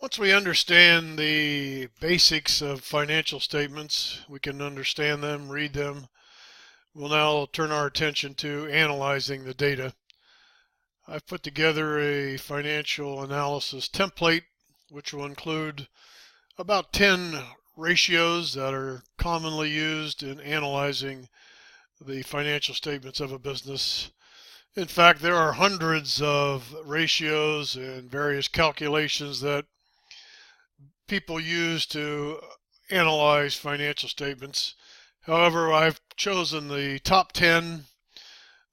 Once we understand the basics of financial statements, we can understand them, read them. We'll now turn our attention to analyzing the data. I've put together a financial analysis template, which will include about 10 ratios that are commonly used in analyzing the financial statements of a business. In fact, there are hundreds of ratios and various calculations that people use to analyze financial statements. However, I've chosen the top 10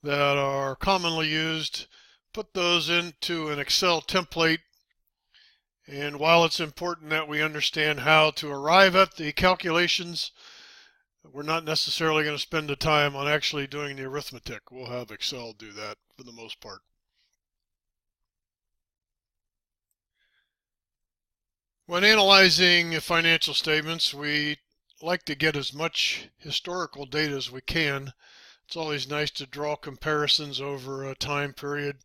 that are commonly used, put those into an Excel template, and while it's important that we understand how to arrive at the calculations, we're not necessarily going to spend the time on actually doing the arithmetic. We'll have Excel do that for the most part. When analyzing financial statements, we like to get as much historical data as we can. It's always nice to draw comparisons over a time period.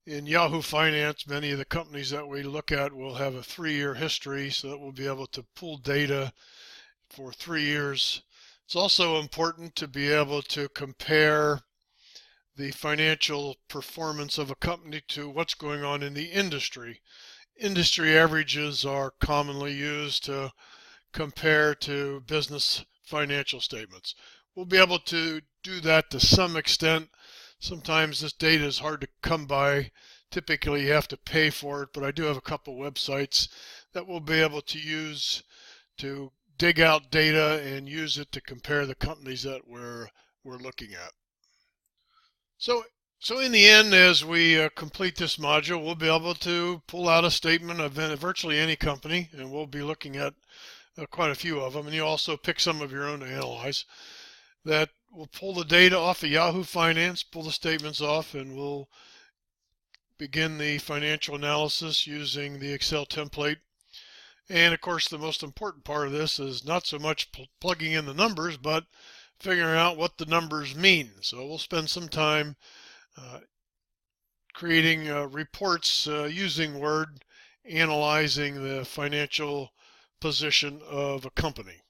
In Yahoo Finance, many of the companies that we look at will have a 3-year history, so that we'll be able to pull data for 3 years. It's also important to be able to compare the financial performance of a company to what's going on in the industry. Industry averages are commonly used to compare to business financial statements. We'll be able to do that to some extent. Sometimes this data is hard to come by. Typically you have to pay for it, but I do have a couple websites that we'll be able to use to dig out data and use it to compare the companies that we're looking at. So in the end, as we complete this module, we'll be able to pull out a statement of virtually any company, and we'll be looking at quite a few of them, and you also pick some of your own to analyze. That will pull the data off of Yahoo Finance, pull the statements off, and we'll begin the financial analysis using the Excel template. And of course, the most important part of this is not so much plugging in the numbers, but figuring out what the numbers mean. So we'll spend some time creating reports using Word, analyzing the financial position of a company.